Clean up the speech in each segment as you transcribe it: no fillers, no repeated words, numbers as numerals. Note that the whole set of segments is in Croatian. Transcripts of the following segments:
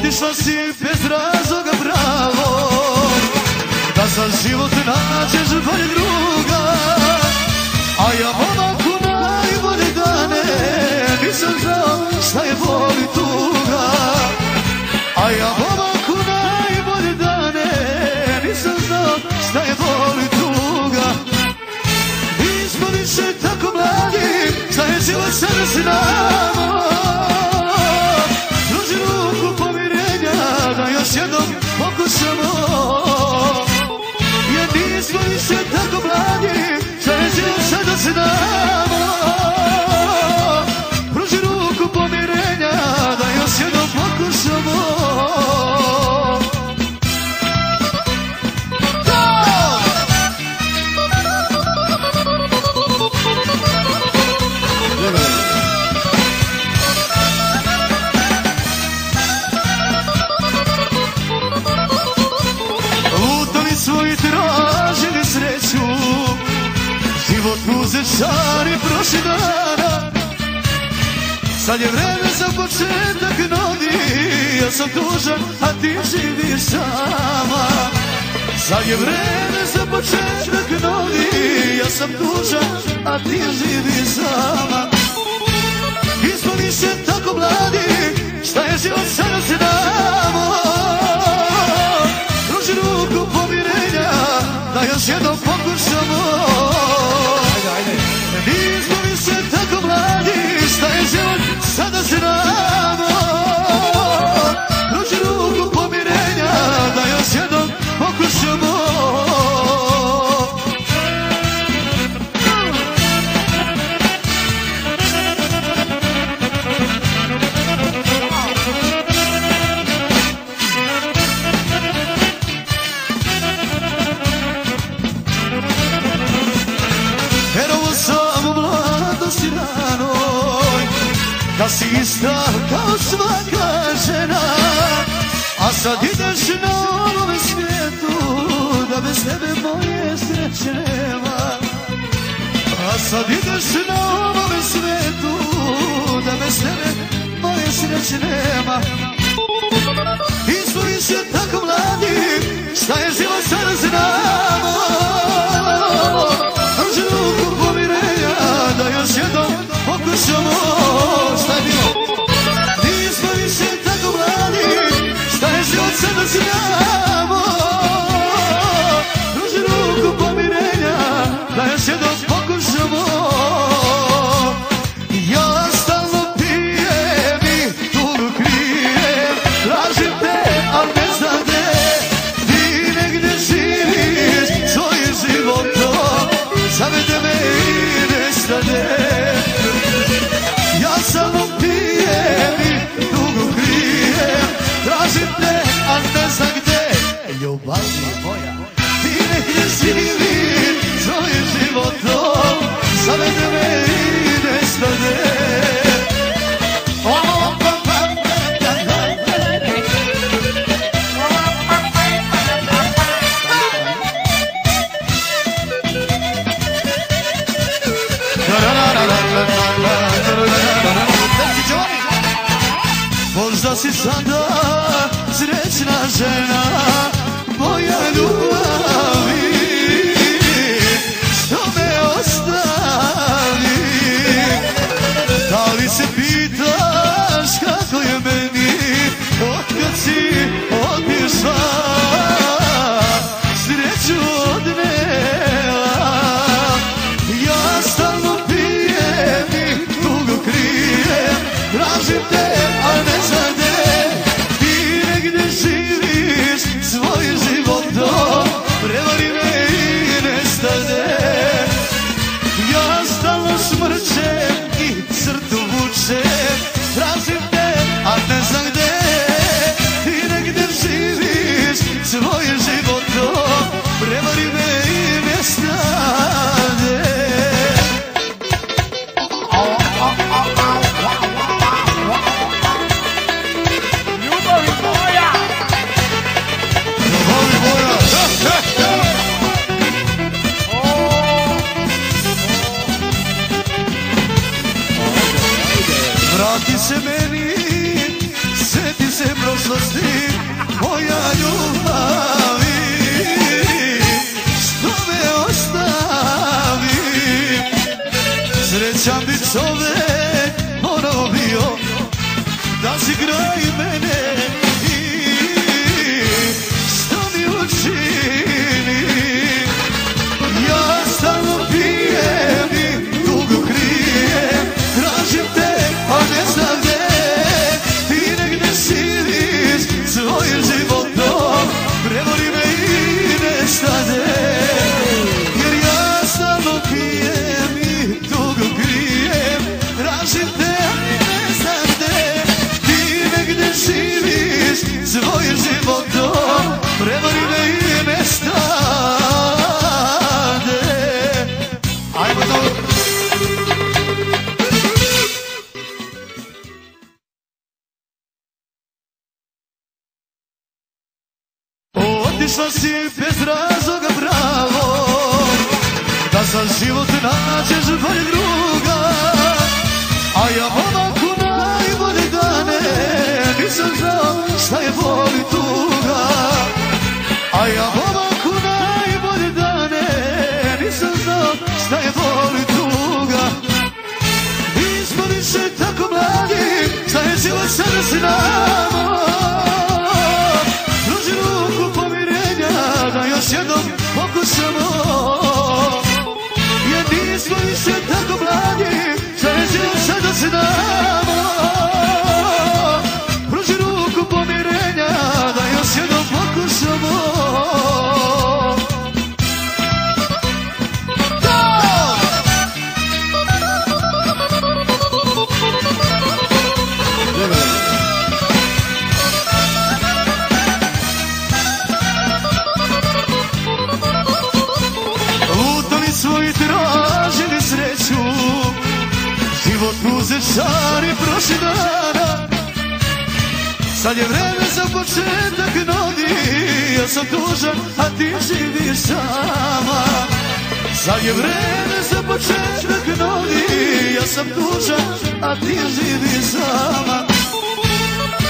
Otišla si bez razloga pravo, da za život nađeš bolje druga. A ja momaku najbolje dane nisam znao šta je bol i tuga. A ja momaku najbolje dane nisam znao šta je bol i tuga. Nismo više tako mladi, šta je život sada s nama. Pruži ruku pomirenja da još jednom pokušamo. Jer nismo više tako mladi, šta je život sada s nama. Pruži ruku pomirenja da još jednom pokušamo. Lutali smo i tražili sreću, život uzet šari prošli dana. Sad je vreme za početak novi, ja sam tužan, a ti živiš sama. Sad je vreme za početak novi, ja sam tužan, a ti živiš sama. Nismo više tako mladi, šta je život sada s nama. Pruži ruku pomirenja, da još jednom pokušamo. Nismo više tako mladi, šta je život sada s nama. Pruži ruku pomirenja, da još jednom pokušamo. Erovo sam u mladosti ranoj, da si ista kao svaka žena. A sad ideš na ovome svijetu, da bez tebe moje sreće nema. A sad ideš na ovome svijetu, da bez tebe moje sreće nema. Nismo više tako mladi, šta je život sada s nama. Pruži ruku pomirenja, da još jednom pokušamo. Šta je bilo? Nismo više tako mladi, šta je život sada s nama. Pruži ruku pomirenja, da još jednom pokušamo. Ja stalno pijem i tugu krijem, tražim te, al ne znam gde. Ti negdje živiš svojim životom, zavede me i nestane. Ja samo pijem i tugu krijem, tražim te, a ne znam gde. Ljubavi moja, ti negdje živiš svojim životom, zavede me i nestane. Možda si sada srećna žena, moja ljubavi, što me ostavi. Da li se pitaš kako je meni, otkad si otišla, sreću odnela. Ja stalno pijem i tugu krijem, tražim te, a ne znam gde. Ti negdje živiš svojim životom, prema prošlosti, moja ljubavi, što me ostavi. Srećan bi čovek morao bio da si kraj mene i što mi učini. Ja stalno pijem i dugo krijem, tražim te, a ne znam gdje. Ti negdje živiš svojim životom, prevoli me i nestade. Jer ja stalno pijem i dugo krijem, tražim te, a ne znam gdje. Ti negdje živiš svojim životom, prevoli me i nestade. Ajmo to. Otišla si bez razloga pravo, da za život nađeš bolje druga. A ja momaku najbolje dane nisam znao šta je bol i tuga. A ja momaku najbolje dane nisam znao šta je bol i tuga. Nismo više tako mladi, šta je život sada s nama. Pruži ruku pomirenja da još jednom pokušamo. Jer nismo više tako mladi, šta je život sada s nama. Pruži ruku pomirenja da još jednom pokušamo. Lutali smo i tražili sreću, život uzet šari prošli dana. Sad je vreme za početak novi, ja sam tužan, a ti živiš sama. Sad je vreme za početak novi, ja sam tužan, a ti živiš sama.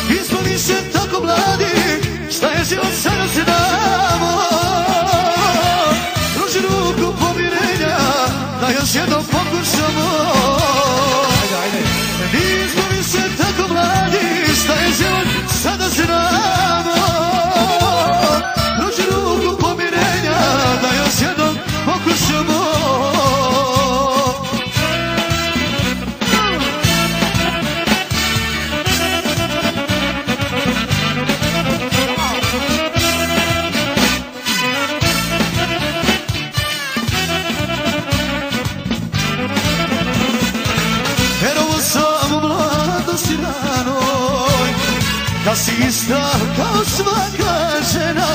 Nismo više tako mladi, šta je život sada s nama. Pruži ruku pomirenja da još jednom pokušamo. Nismo više tako mladi, šta je život sada s nama. Pruži ruku pomirenja da još jednom pokušamo. Verovo sam u mladosti ranoj, da si ista kao svaka žena.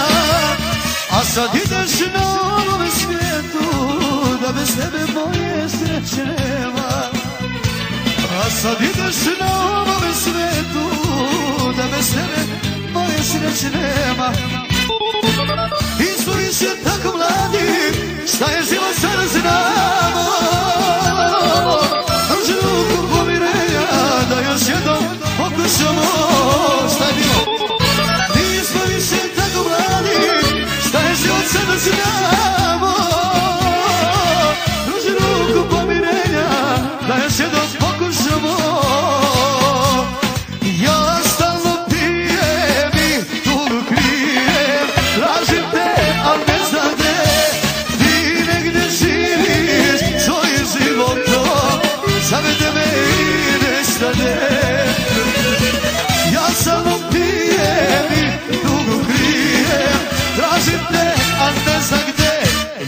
A sad ideš na ovome svijetu, da bez tebe moje sreće nema. A sad ideš na ovome svijetu, da bez tebe moje sreće nema. Nismo više tako mladi, šta je život sada s nama. Pruži ruku pomirenja da još jednom pokušamo. Šta je bilo? Nismo više tako mladi, šta je život sada s nama. Pruži ruku pomirenja da još jednom pokušamo. Ja stalno pijem i dugo krijem, tražim te, al ne znam gde. Ti negdje živiš svojim životom, zavede me i nestane. Ja samo pijem i dugo krijem, tražim te, al ne znam gde.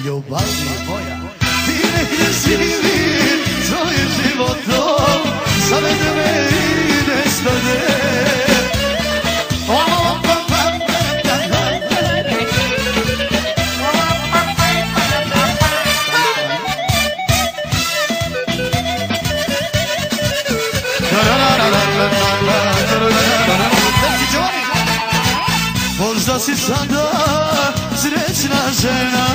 Ljubavi moja, ti negdje živiš svojim životom, zavede me i nestane. Možda si sada srećna žena,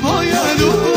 moja ljubav.